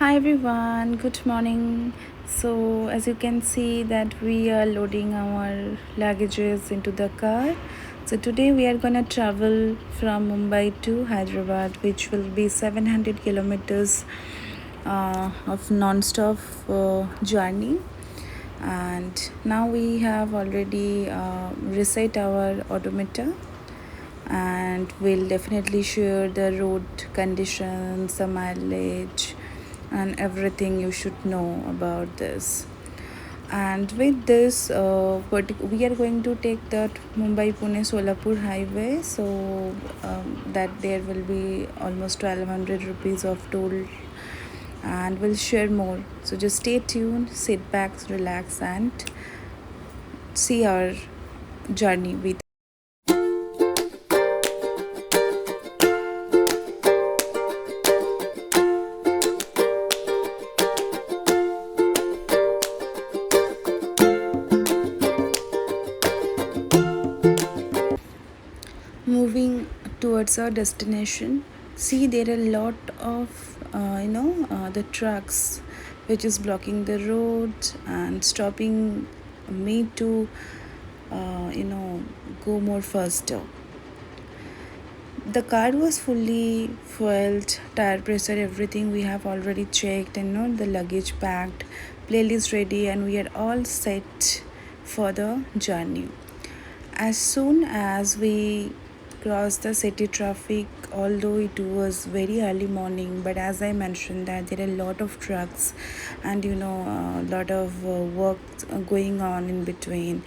Hi everyone, good morning. So as you can see that we are loading our luggages into the car. So today we are gonna travel from Mumbai to Hyderabad, which will be 700 kilometers of non-stop journey. And now we have already reset our odometer, and we'll definitely share the road conditions, the mileage, and everything you should know about this. And with this, we are going to take that Mumbai Pune Solapur highway, so that there will be almost 1200 rupees of toll, and we'll share more. So just stay tuned, sit back, relax, and see our journey with. Moving towards our destination, see there are a lot of the trucks which is blocking the road and stopping me to go more faster. The car was fully fueled, tire pressure, everything we have already checked, and the luggage packed, playlist ready, and we are all set for the journey. As soon as we crossed the city traffic, although it was very early morning, but as I mentioned that there are a lot of trucks and a lot of work going on in between.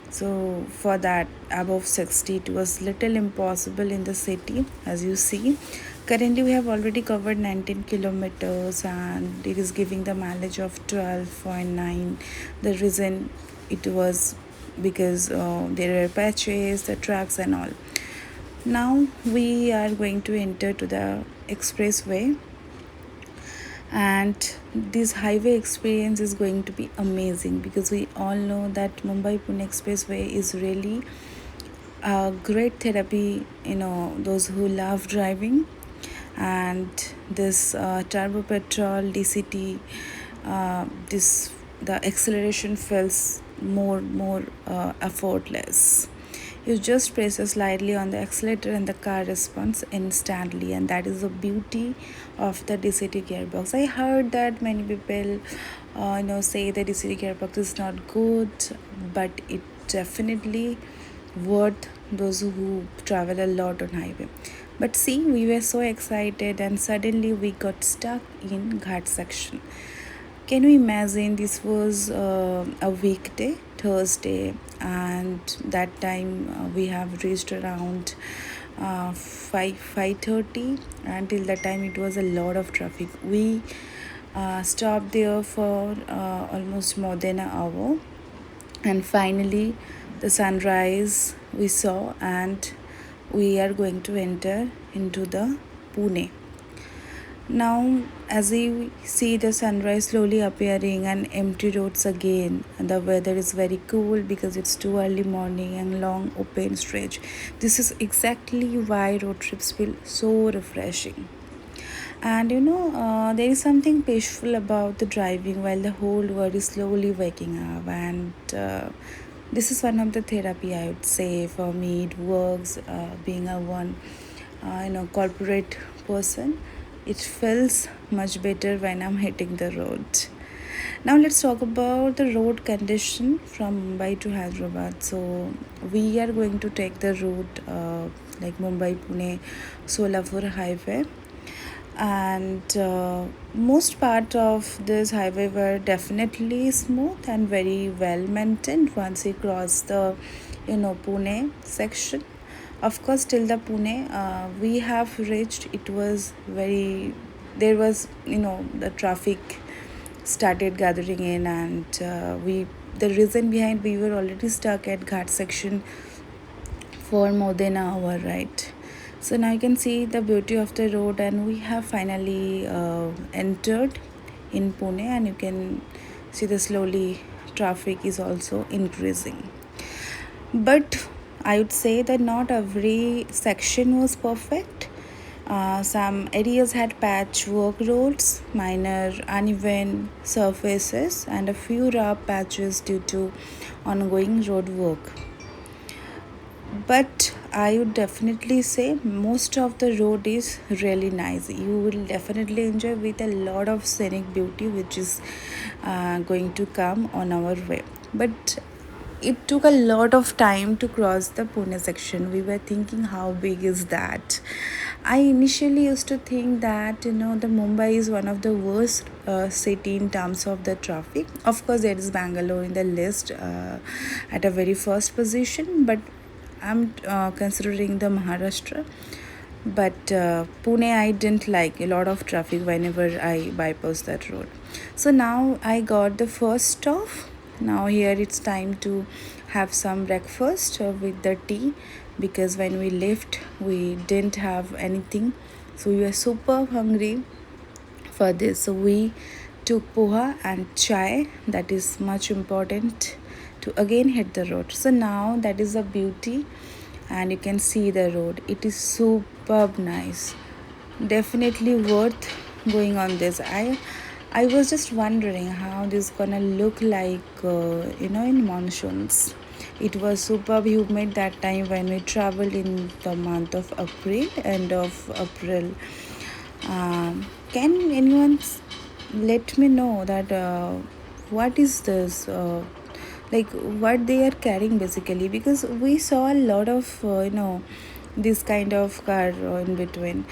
So for that above 60 it was little impossible in the city. As you see, currently we have already covered 19 kilometers and it is giving the mileage of 12.9. The reason it was because there are patches, the trucks and all. Now we are going to enter to the expressway, and this highway experience is going to be amazing because we all know that Mumbai Pune expressway is really a great therapy, those who love driving. And this turbo petrol DCT, this the acceleration feels more effortless. You just press slightly on the accelerator and the car responds instantly, and that is the beauty of the DCT gearbox. I heard that many people say the DCT gearbox is not good, but it definitely worth those who travel a lot on highway. But see, we were so excited and suddenly we got stuck in Ghat section. Can you imagine, this was a weekday, Thursday, and that time we have reached around 5:30. Until that time it was a lot of traffic. We stopped there for almost more than an hour, and finally the sunrise we saw, and we are going to enter into the Pune. Now, as we see the sunrise slowly appearing and empty roads again, and the weather is very cool because it's too early morning and long open stretch. This is exactly why road trips feel so refreshing. And there is something peaceful about the driving while the whole world is slowly waking up. And this is one of the therapy, I would say, for me. It works being a one, corporate person. It feels much better when I'm hitting the road. Now let's talk about the road condition from Mumbai to Hyderabad. So we are going to take the route like Mumbai Pune Solapur highway, and most part of this highway were definitely smooth and very well maintained once you cross the Pune section. Of course, till the Pune we have reached, it was very, there was the traffic started gathering in, and we the reason behind, we were already stuck at Ghat section for more than an hour, right? So now you can see the beauty of the road, and we have finally entered in Pune, and you can see the slowly traffic is also increasing. But I would say that not every section was perfect. Some areas had patchwork roads, minor uneven surfaces, and a few rough patches due to ongoing road work. But I would definitely say most of the road is really nice. You will definitely enjoy with a lot of scenic beauty, which is going to come on our way. But it took a lot of time to cross the Pune section. We were thinking, how big is that? I initially used to think that the Mumbai is one of the worst city in terms of the traffic. Of course, there is Bangalore in the list at a very first position, but I'm considering the Maharashtra. But Pune, I didn't like a lot of traffic whenever I bypass that road. So now I got the first stop. Now here it's time to have some breakfast with the tea, because when we left we didn't have anything, so we were super hungry for this. So we took poha and chai. That is much important to again hit the road. So now that is the beauty, and you can see the road. It is superb nice. Definitely worth going on this. I was just wondering how this gonna look like in monsoons. It was superb humid that time when we traveled in the month of April, end of April. Can anyone let me know that what is this? Like what they are carrying basically, because we saw a lot of this kind of car in between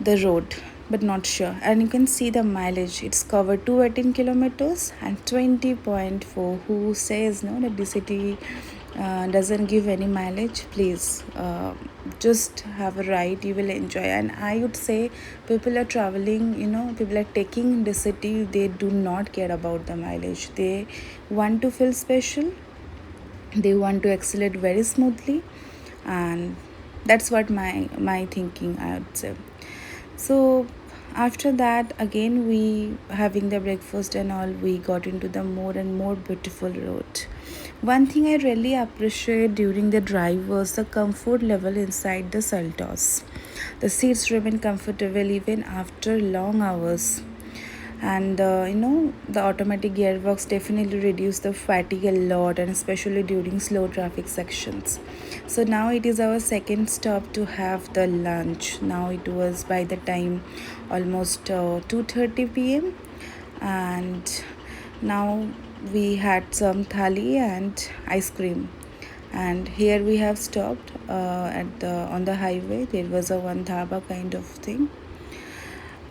the road, but not sure. And you can see the mileage, it's covered 218 kilometers and 20.4. Who says no that the city doesn't give any mileage? Please just have a ride, you will enjoy. And I would say people are traveling, people are taking the city, they do not care about the mileage. They want to feel special, they want to accelerate very smoothly, and that's what my thinking, I would say. So after that, again we having the breakfast and all, we got into the more and more beautiful road. One thing I really appreciate during the drive was the comfort level inside the Seltos. The seats remain comfortable even after long hours, and the automatic gearbox definitely reduce the fatigue a lot, and especially during slow traffic sections. So now it is our second stop to have the lunch. Now it was by the time almost 2:30 p.m, and now we had some thali and ice cream. And here we have stopped at the on the highway. There was a one dhaba kind of thing,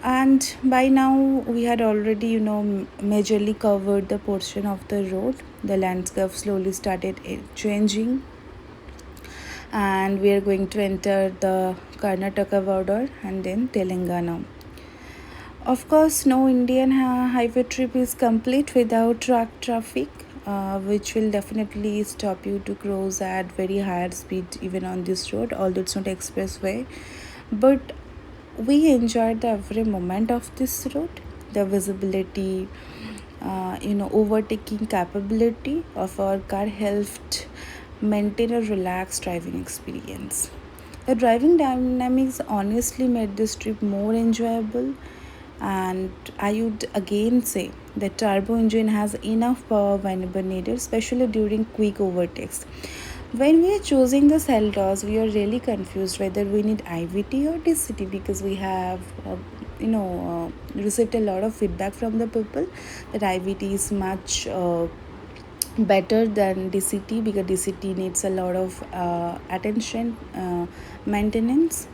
and by now we had already majorly covered the portion of the road. The landscape slowly started changing, and we are going to enter the Karnataka border and then Telangana. Of course, no Indian highway trip is complete without truck traffic, which will definitely stop you to cruise at very higher speed even on this road, although it's not expressway. But we enjoyed the every moment of this road, the visibility, overtaking capability of our car helped maintain a relaxed driving experience. The driving dynamics honestly made this trip more enjoyable, and I would again say the turbo engine has enough power whenever needed, especially during quick overtakes. When we are choosing the Seltos, we are really confused whether we need IVT or DCT, because we have, received a lot of feedback from the people that IVT is much better than DCT, because DCT needs a lot of attention, maintenance,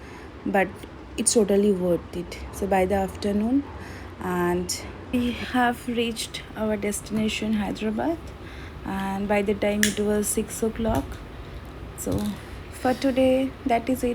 but it's totally worth it. So by the afternoon, and we have reached our destination Hyderabad, and by the time it was 6 o'clock. So for today, that is it.